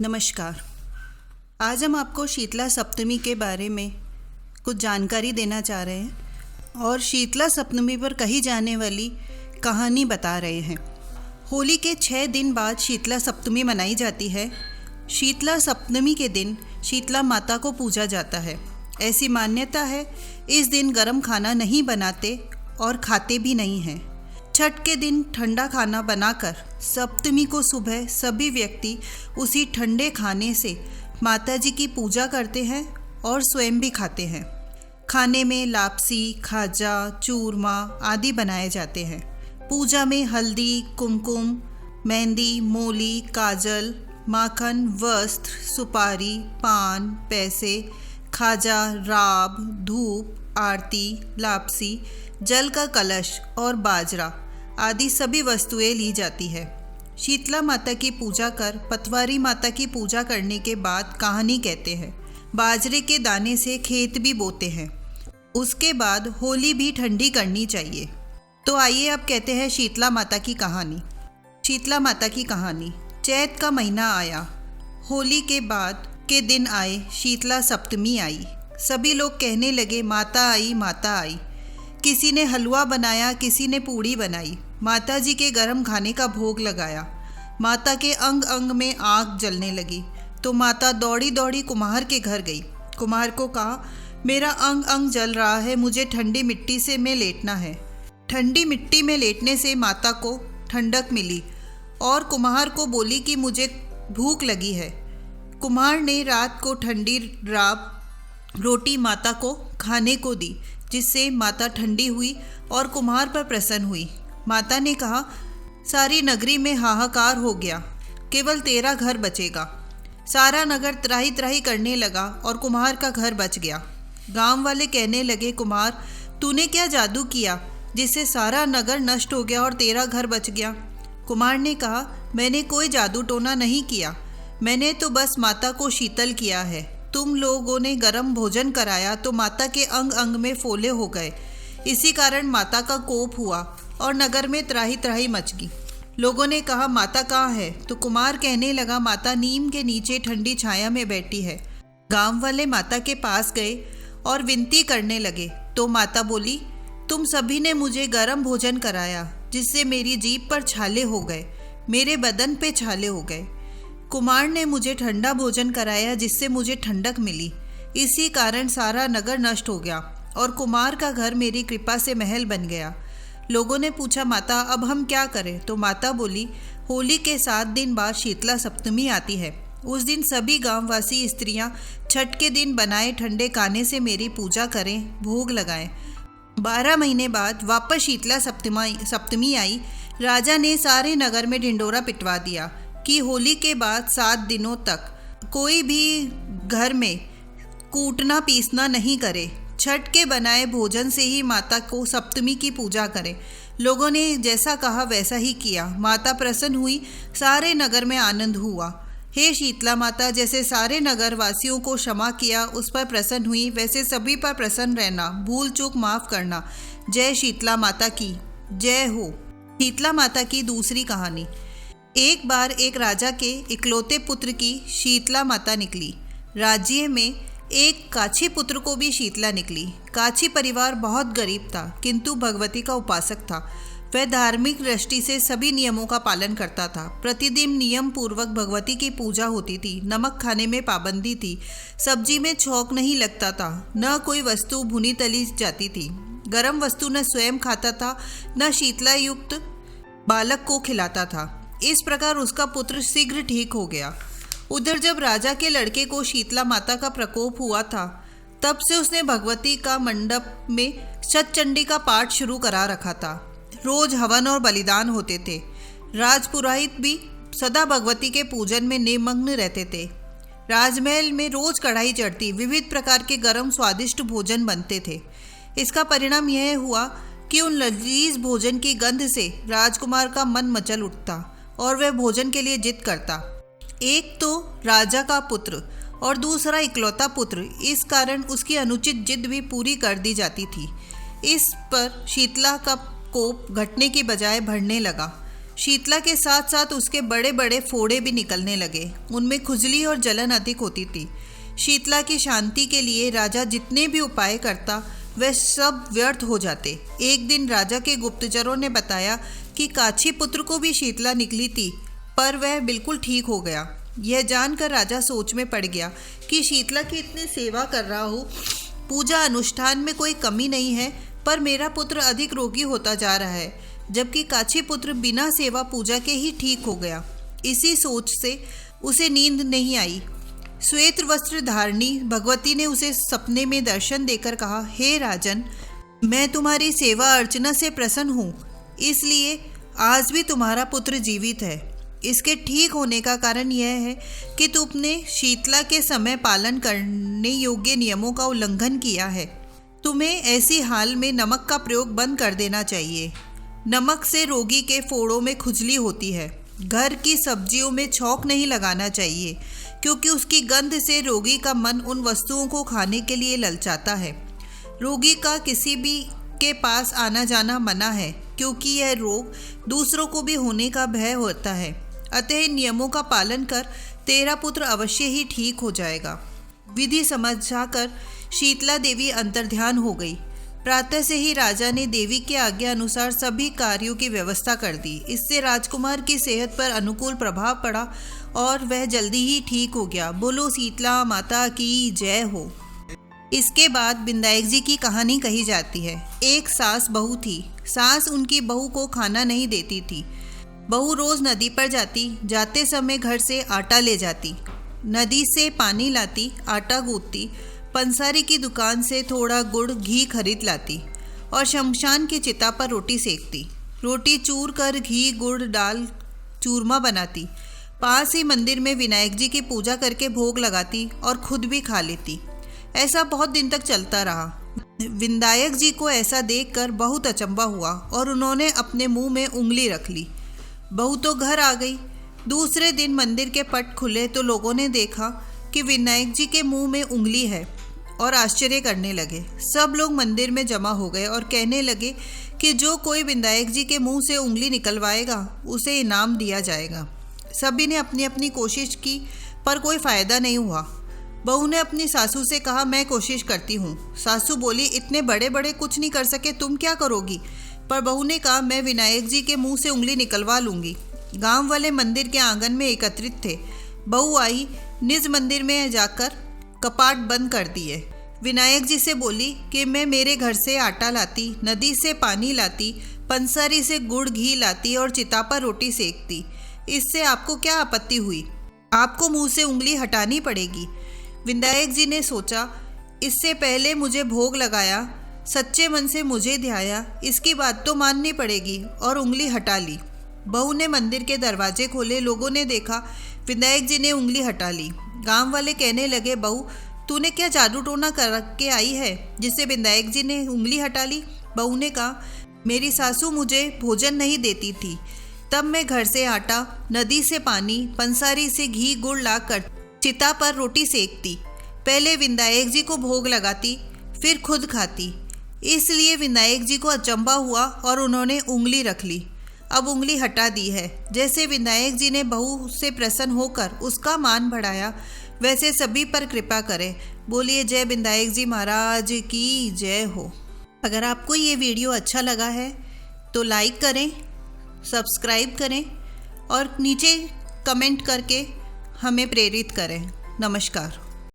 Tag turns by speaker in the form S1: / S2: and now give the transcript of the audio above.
S1: नमस्कार। आज हम आपको शीतला सप्तमी के बारे में कुछ जानकारी देना चाह रहे हैं और शीतला सप्तमी पर कही जाने वाली कहानी बता रहे हैं। होली के 6 दिन बाद शीतला सप्तमी मनाई जाती है। शीतला सप्तमी के दिन शीतला माता को पूजा जाता है। ऐसी मान्यता है, इस दिन गर्म खाना नहीं बनाते और खाते भी नहीं हैं। छठ के दिन ठंडा खाना बनाकर सप्तमी को सुबह सभी व्यक्ति उसी ठंडे खाने से माता जी की पूजा करते हैं और स्वयं भी खाते हैं। खाने में लापसी, खाजा, चूरमा आदि बनाए जाते हैं। पूजा में हल्दी, कुमकुम, मेहंदी, मोली, काजल, माखन, वस्त्र, सुपारी, पान, पैसे, खाजा, राब, धूप, आरती, लापसी, जल का कलश और बाजरा आदि सभी वस्तुएं ली जाती है। शीतला माता की पूजा कर पतवारी माता की पूजा करने के बाद कहानी कहते हैं। बाजरे के दाने से खेत भी बोते हैं। उसके बाद होली भी ठंडी करनी चाहिए। तो आइए अब कहते हैं शीतला माता की कहानी। शीतला माता की कहानी। चैत का महीना आया, होली के बाद के दिन आए, शीतला सप्तमी आई। सभी लोग कहने लगे, माता आई, माता आई। किसी ने हलवा बनाया, किसी ने पूड़ी बनाई। माता जी के गर्म खाने का भोग लगाया। माता के अंग अंग में आग जलने लगी तो माता दौड़ी दौड़ी कुम्हार के घर गई। कुम्हार को कहा, मेरा अंग अंग जल रहा है, मुझे ठंडी मिट्टी से में लेटना है। ठंडी मिट्टी में लेटने से माता को ठंडक मिली और कुम्हार को बोली कि मुझे भूख लगी है। कुम्हार ने रात को ठंडी राब रोटी माता को खाने को दी, जिससे माता ठंडी हुई और कुम्हार पर प्रसन्न हुई। माता ने कहा, सारी नगरी में हाहाकार हो गया, केवल तेरा घर बचेगा। सारा नगर त्राही त्राही करने लगा और कुम्हार का घर बच गया। गांव वाले कहने लगे, कुम्हार, तूने क्या जादू किया जिससे सारा नगर नष्ट हो गया और तेरा घर बच गया? कुम्हार ने कहा, मैंने कोई जादू टोना नहीं किया, मैंने तो बस माता को शीतल किया है। तुम लोगों ने गर्म भोजन कराया तो माता के अंग अंग में फोले हो गए, इसी कारण माता का कोप हुआ और नगर में त्राही त्राही मच गई। लोगों ने कहा, माता कहाँ है? तो कुमार कहने लगा, माता नीम के नीचे ठंडी छाया में बैठी है। गांव वाले माता के पास गए और विनती करने लगे तो माता बोली, तुम सभी ने मुझे गर्म भोजन कराया जिससे मेरी जीभ पर छाले हो गए, मेरे बदन पे छाले हो गए। कुमार ने मुझे ठंडा भोजन कराया जिससे मुझे ठंडक मिली, इसी कारण सारा नगर नष्ट हो गया और कुमार का घर मेरी कृपा से महल बन गया। लोगों ने पूछा, माता अब हम क्या करें? तो माता बोली, होली के 7 दिन बाद शीतला सप्तमी आती है। उस दिन सभी गांववासी स्त्रियां छठ के दिन बनाए ठंडे खाने से मेरी पूजा करें, भोग लगाएं। 12 महीने बाद वापस शीतला सप्तमी आई। राजा ने सारे नगर में ढिंडोरा पिटवा दिया कि होली के बाद 7 दिनों तक कोई भी घर में कूटना पीसना नहीं करे। छठ के बनाए भोजन से ही माता को सप्तमी की पूजा करें। लोगों ने जैसा कहा वैसा ही किया। माता प्रसन्न हुई, सारे नगर में आनंद हुआ। हे शीतला माता, जैसे सारे नगर वासियों को क्षमा किया उस पर प्रसन्न हुई, वैसे सभी पर प्रसन्न रहना, भूल चूक माफ करना। जय शीतला माता की जय हो। शीतला माता की दूसरी कहानी। एक बार एक राजा के इकलौते पुत्र की शीतला माता निकली। राज्य में एक काछी पुत्र को भी शीतला निकली। काछी परिवार बहुत गरीब था, किंतु भगवती का उपासक था। वह धार्मिक दृष्टि से सभी नियमों का पालन करता था। प्रतिदिन नियम पूर्वक भगवती की पूजा होती थी। नमक खाने में पाबंदी थी। सब्जी में छौंक नहीं लगता था। न कोई वस्तु भुनी तली जाती थी। गर्म वस्तु न स्वयं खाता था, न शीतला युक्त बालक को खिलाता था। इस प्रकार उसका पुत्र शीघ्र ठीक हो गया। उधर जब राजा के लड़के को शीतला माता का प्रकोप हुआ था, तब से उसने भगवती का मंडप में शतचंडी का पाठ शुरू करा रखा था। रोज हवन और बलिदान होते थे। राजपुरोहित भी सदा भगवती के पूजन में निमग्न रहते थे। राजमहल में रोज कढ़ाई चढ़ती, विविध प्रकार के गर्म स्वादिष्ट भोजन बनते थे। इसका परिणाम यह हुआ कि उन लजीज भोजन की गंध से राजकुमार का मन मचल उठता और वह भोजन के लिए जिद करता। एक तो राजा का पुत्र और दूसरा इकलौता पुत्र, इस कारण उसकी अनुचित जिद भी पूरी कर दी जाती थी। इस पर शीतला का कोप घटने की बजाय बढ़ने लगा। शीतला के साथ साथ उसके बड़े बड़े फोड़े भी निकलने लगे। उनमें खुजली और जलन अधिक होती थी। शीतला की शांति के लिए राजा जितने भी उपाय करता वे सब व्यर्थ हो जाते। एक दिन राजा के गुप्तचरों ने बताया कि काछी पुत्र को भी शीतला निकली थी, पर वह बिल्कुल ठीक हो गया। यह जानकर राजा सोच में पड़ गया कि शीतला की इतनी सेवा कर रहा हूँ, पूजा अनुष्ठान में कोई कमी नहीं है, पर मेरा पुत्र अधिक रोगी होता जा रहा है, जबकि काछी पुत्र बिना सेवा पूजा के ही ठीक हो गया। इसी सोच से उसे नींद नहीं आई। श्वेत वस्त्र धारणी भगवती ने उसे सपने में दर्शन देकर कहा, हे राजन, मैं तुम्हारी सेवा अर्चना से प्रसन्न हूँ, इसलिए आज भी तुम्हारा पुत्र जीवित है। इसके ठीक होने का कारण यह है कि तुमने शीतला के समय पालन करने योग्य नियमों का उल्लंघन किया है। तुम्हें ऐसी हाल में नमक का प्रयोग बंद कर देना चाहिए। नमक से रोगी के फोड़ों में खुजली होती है। घर की सब्जियों में छौंक नहीं लगाना चाहिए, क्योंकि उसकी गंध से रोगी का मन उन वस्तुओं को खाने के लिए ललचाता है। रोगी का किसी भी के पास आना जाना मना है, क्योंकि यह रोग दूसरों को भी होने का भय होता है। अतः इन नियमों का पालन कर तेरा पुत्र अवश्य ही ठीक हो जाएगा। विधि समझाकर शीतला देवी अंतर्ध्यान हो गई। प्रातः से ही राजा ने देवी के आज्ञा अनुसार सभी कार्यों की व्यवस्था कर दी। इससे राजकुमार की सेहत पर अनुकूल प्रभाव पड़ा और वह जल्दी ही ठीक हो गया। बोलो शीतला माता की जय हो। इसके बाद विनायक जी की कहानी कही जाती है। एक सास बहू थी। सास उनकी बहू को खाना नहीं देती थी। बहू रोज नदी पर जाती, जाते समय घर से आटा ले जाती, नदी से पानी लाती, आटा गूंथती, पंसारी की दुकान से थोड़ा गुड़ घी खरीद लाती और शमशान की चिता पर रोटी सेकती। रोटी चूर कर घी गुड़ डाल चूरमा बनाती। पास ही मंदिर में विनायक जी की पूजा करके भोग लगाती और खुद भी खा लेती। ऐसा बहुत दिन तक चलता रहा। विनायक जी को ऐसा देखकर बहुत अचंभा हुआ और उन्होंने अपने मुंह में उंगली रख ली। बहू तो घर आ गई। दूसरे दिन मंदिर के पट खुले तो लोगों ने देखा कि विनायक जी के मुंह में उंगली है और आश्चर्य करने लगे। सब लोग मंदिर में जमा हो गए और कहने लगे कि जो कोई विनायक जी के मुंह से उंगली निकलवाएगा उसे इनाम दिया जाएगा। सभी ने अपनी अपनी कोशिश की, पर कोई फ़ायदा नहीं हुआ। बहू ने अपनी सासू से कहा, मैं कोशिश करती हूँ। सासू बोली, इतने बड़े बड़े कुछ नहीं कर सके, तुम क्या करोगी? पर बहू ने कहा, मैं विनायक जी के मुंह से उंगली निकलवा लूँगी। गांव वाले मंदिर के आंगन में एकत्रित थे। बहू आई, निज मंदिर में जाकर कपाट बंद कर दिए। विनायक जी से बोली कि मैं मेरे घर से आटा लाती, नदी से पानी लाती, पंसारी से गुड़ घी लाती और चिता पर रोटी सेकती। इससे आपको क्या आपत्ति हुई? आपको मुंह से उंगली हटानी पड़ेगी। विनायक जी ने सोचा, इससे पहले मुझे भोग लगाया, सच्चे मन से मुझे ध्याया, इसकी बात तो माननी पड़ेगी, और उंगली हटा ली। बहू ने मंदिर के दरवाजे खोले। लोगों ने देखा विनायक जी ने उंगली हटा ली। गांव वाले कहने लगे, बहू तूने क्या जादू टोना कर के आई है जिससे विनायक जी ने उंगली हटा ली? बहू ने कहा, मेरी सासू मुझे भोजन नहीं देती थी, तब मैं घर से आटा, नदी से पानी, पंसारी से घी गुड़ लाकर चिता पर रोटी सेकती। पहले विनायक जी को भोग लगाती, फिर खुद खाती। इसलिए विनायक जी को अचंभा हुआ और उन्होंने उंगली रख ली। अब उंगली हटा दी है। जैसे विनायक जी ने बहू से प्रसन्न होकर उसका मान बढ़ाया, वैसे सभी पर कृपा करें। बोलिए जय विनायक जी महाराज की जय हो। अगर आपको ये वीडियो अच्छा लगा है तो लाइक करें, सब्सक्राइब करें और नीचे कमेंट करके हमें प्रेरित करें। नमस्कार।